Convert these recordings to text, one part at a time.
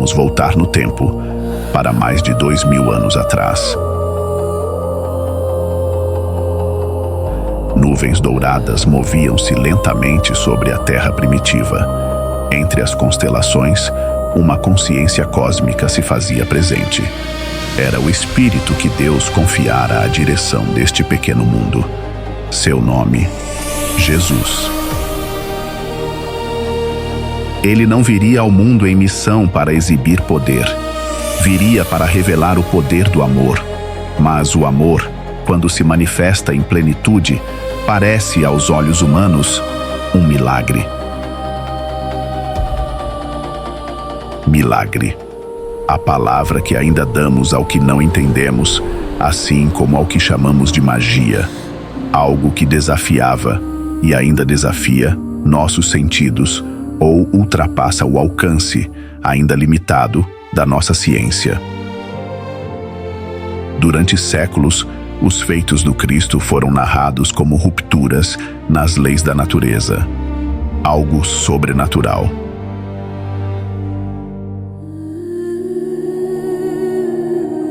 podemos voltar no tempo, para mais de 2000 anos atrás. Nuvens douradas moviam-se lentamente sobre a Terra primitiva. Entre as constelações, uma consciência cósmica se fazia presente. Era o Espírito que Deus confiara à direção deste pequeno mundo. Seu nome, Jesus. Ele não viria ao mundo em missão para exibir poder. Viria para revelar o poder do amor. Mas o amor, quando se manifesta em plenitude, parece aos olhos humanos um milagre. Milagre. A palavra que ainda damos ao que não entendemos, assim como ao que chamamos de magia. Algo que desafiava, e ainda desafia, nossos sentidos, ou ultrapassa o alcance, ainda limitado, da nossa ciência. Durante séculos, os feitos do Cristo foram narrados como rupturas nas leis da natureza. Algo sobrenatural.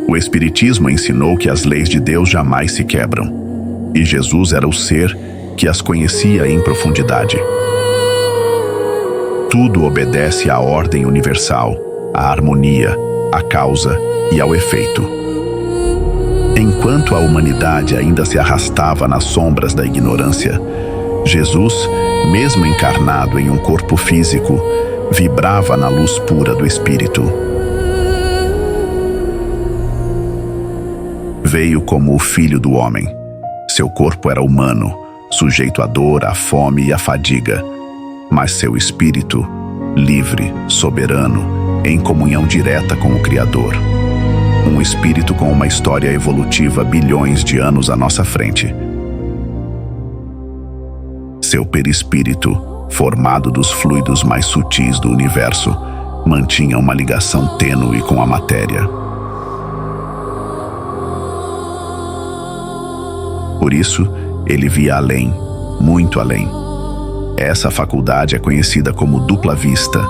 O Espiritismo ensinou que as leis de Deus jamais se quebram, e Jesus era o ser que as conhecia em profundidade. Tudo obedece à ordem universal, à harmonia, à causa e ao efeito. Enquanto a humanidade ainda se arrastava nas sombras da ignorância, Jesus, mesmo encarnado em um corpo físico, vibrava na luz pura do Espírito. Veio como o Filho do Homem. Seu corpo era humano, sujeito à dor, à fome e à fadiga, mas seu espírito, livre, soberano, em comunhão direta com o Criador. Um espírito com uma história evolutiva bilhões de anos à nossa frente. Seu perispírito, formado dos fluidos mais sutis do universo, mantinha uma ligação tênue com a matéria. Por isso, ele via além, muito além. Essa faculdade é conhecida como dupla vista,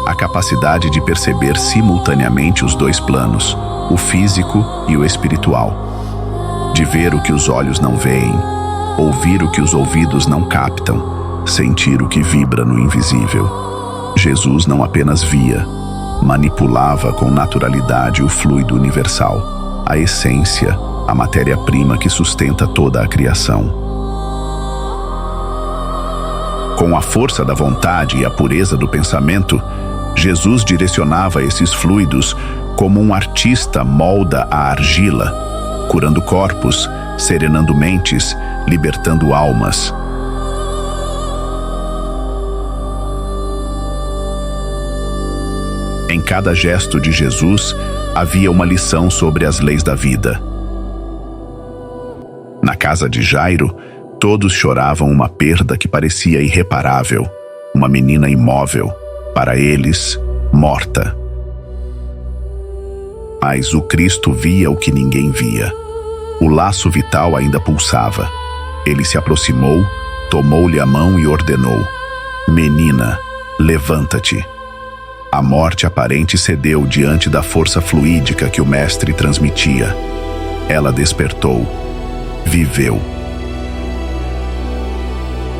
a capacidade de perceber simultaneamente os dois planos, o físico e o espiritual. De ver o que os olhos não veem, ouvir o que os ouvidos não captam, sentir o que vibra no invisível. Jesus não apenas via, manipulava com naturalidade o fluido universal, a essência, a matéria-prima que sustenta toda a criação. Com a força da vontade e a pureza do pensamento, Jesus direcionava esses fluidos como um artista molda a argila, curando corpos, serenando mentes, libertando almas. Em cada gesto de Jesus havia uma lição sobre as leis da vida. Na casa de Jairo, todos choravam uma perda que parecia irreparável, uma menina imóvel, para eles, morta. Mas o Cristo via o que ninguém via. O laço vital ainda pulsava. Ele se aproximou, tomou-lhe a mão e ordenou: "Menina, levanta-te." A morte aparente cedeu diante da força fluídica que o Mestre transmitia. Ela despertou. Viveu.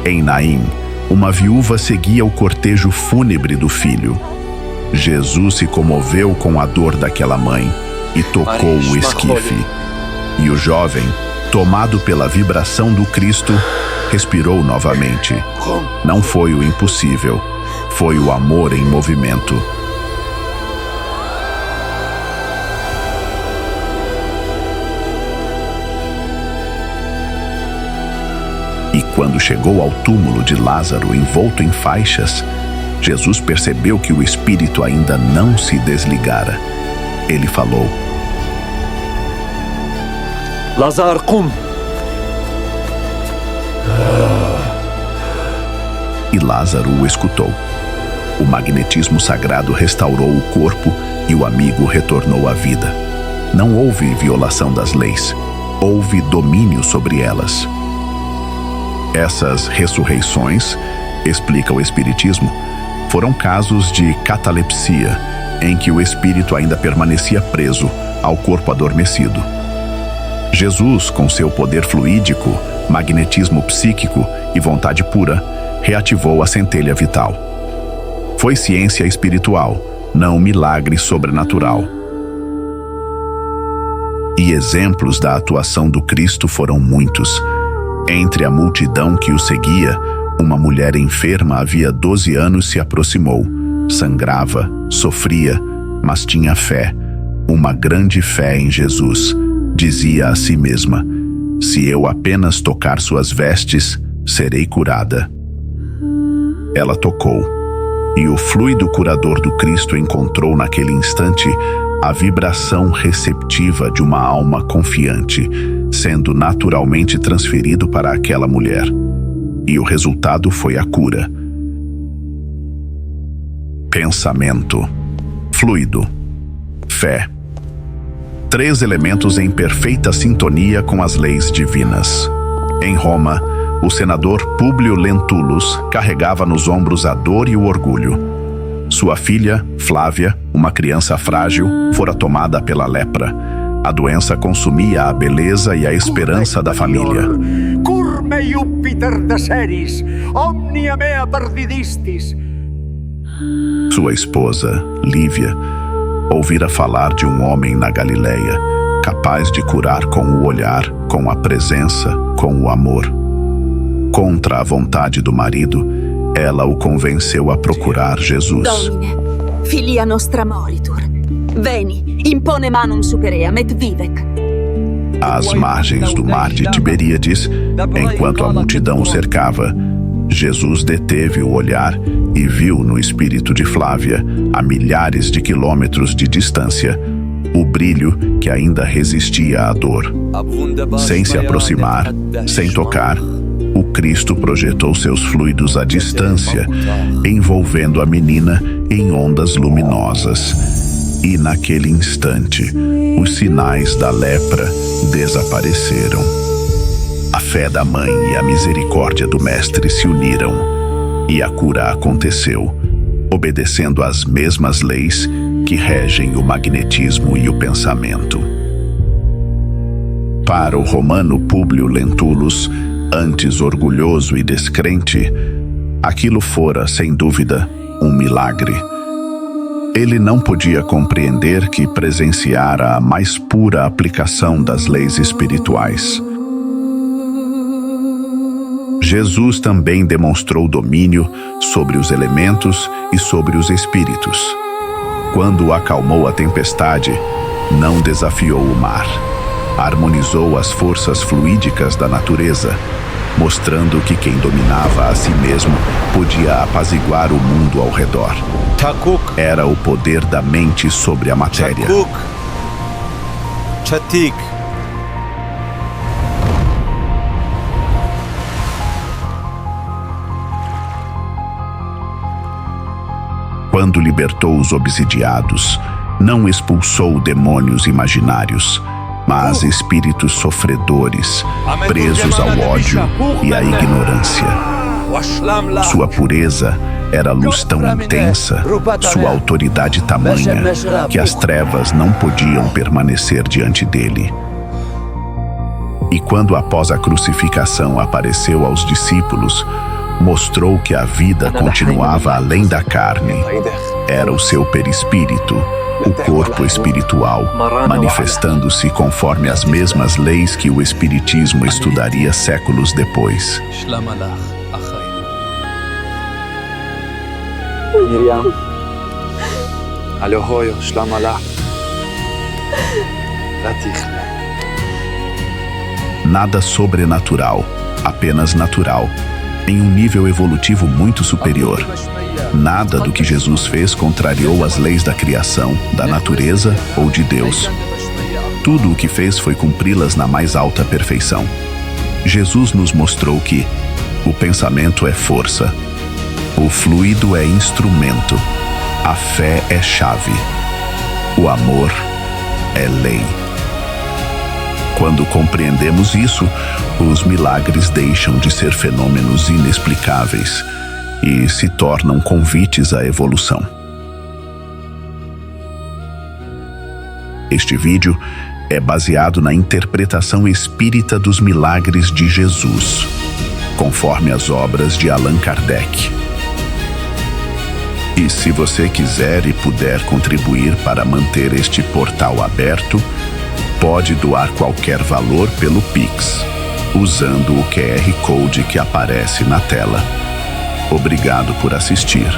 Em Naim, uma viúva seguia o cortejo fúnebre do filho. Jesus se comoveu com a dor daquela mãe e tocou o esquife. E o jovem, tomado pela vibração do Cristo, respirou novamente. Não foi o impossível, foi o amor em movimento. E quando chegou ao túmulo de Lázaro envolto em faixas, Jesus percebeu que o espírito ainda não se desligara. Ele falou: Lázaro, qum! E Lázaro o escutou. O magnetismo sagrado restaurou o corpo e o amigo retornou à vida. Não houve violação das leis, houve domínio sobre elas. Essas ressurreições, explica o Espiritismo, foram casos de catalepsia, em que o espírito ainda permanecia preso ao corpo adormecido. Jesus, com seu poder fluídico, magnetismo psíquico e vontade pura, reativou a centelha vital. Foi ciência espiritual, não milagre sobrenatural. E exemplos da atuação do Cristo foram muitos. Entre a multidão que o seguia, uma mulher enferma havia 12 anos se aproximou. Sangrava, sofria, mas tinha fé, uma grande fé em Jesus. Dizia a si mesma: se eu apenas tocar suas vestes, serei curada. Ela tocou, e o fluido curador do Cristo encontrou naquele instante a vibração receptiva de uma alma confiante, sendo naturalmente transferido para aquela mulher. E o resultado foi a cura. Pensamento, fluido, fé. 3 elementos em perfeita sintonia com as leis divinas. Em Roma, o senador Públio Lentulus carregava nos ombros a dor e o orgulho. Sua filha, Flávia, uma criança frágil, fora tomada pela lepra. A doença consumia a beleza e a esperança da família. Curme Júpiter de Ceres, omnia mea perdidistis. Sua esposa, Lívia, ouvira falar de um homem na Galileia, capaz de curar com o olhar, com a presença, com o amor. Contra a vontade do marido, ela o convenceu a procurar Jesus. Domine, filia nostra moritur. Veni, impone manum supeream et vivec. Às margens do mar de Tiberíades, enquanto a multidão o cercava, Jesus deteve o olhar e viu no espírito de Flávia, a milhares de quilômetros de distância, o brilho que ainda resistia à dor. Sem se aproximar, sem tocar, o Cristo projetou seus fluidos à distância, envolvendo a menina em ondas luminosas. E naquele instante, os sinais da lepra desapareceram. A fé da mãe e a misericórdia do Mestre se uniram, e a cura aconteceu, obedecendo às mesmas leis que regem o magnetismo e o pensamento. Para o romano Públio Lentulus, antes orgulhoso e descrente, aquilo fora, sem dúvida, um milagre. Ele não podia compreender que presenciara a mais pura aplicação das leis espirituais. Jesus também demonstrou domínio sobre os elementos e sobre os espíritos. Quando acalmou a tempestade, não desafiou o mar. Harmonizou as forças fluídicas da natureza, mostrando que quem dominava a si mesmo podia apaziguar o mundo ao redor. Era o poder da mente sobre a matéria. Quando libertou os obsidiados, não expulsou demônios imaginários, mas espíritos sofredores, presos ao ódio e à ignorância. Sua pureza era luz tão intensa, sua autoridade tamanha, que as trevas não podiam permanecer diante dele. E quando após a crucificação apareceu aos discípulos, mostrou que a vida continuava além da carne. Era o seu perispírito, o corpo espiritual, manifestando-se conforme as mesmas leis que o Espiritismo estudaria séculos depois. Miriam. Alohoyo, shlamala. Nada sobrenatural, apenas natural, em um nível evolutivo muito superior. Nada do que Jesus fez contrariou as leis da criação, da natureza ou de Deus. Tudo o que fez foi cumpri-las na mais alta perfeição. Jesus nos mostrou que o pensamento é força, o fluido é instrumento, a fé é chave, o amor é lei. Quando compreendemos isso, os milagres deixam de ser fenômenos inexplicáveis e se tornam convites à evolução. Este vídeo é baseado na interpretação espírita dos milagres de Jesus, conforme as obras de Allan Kardec. E se você quiser e puder contribuir para manter este portal aberto, pode doar qualquer valor pelo Pix, usando o QR Code que aparece na tela. Obrigado por assistir.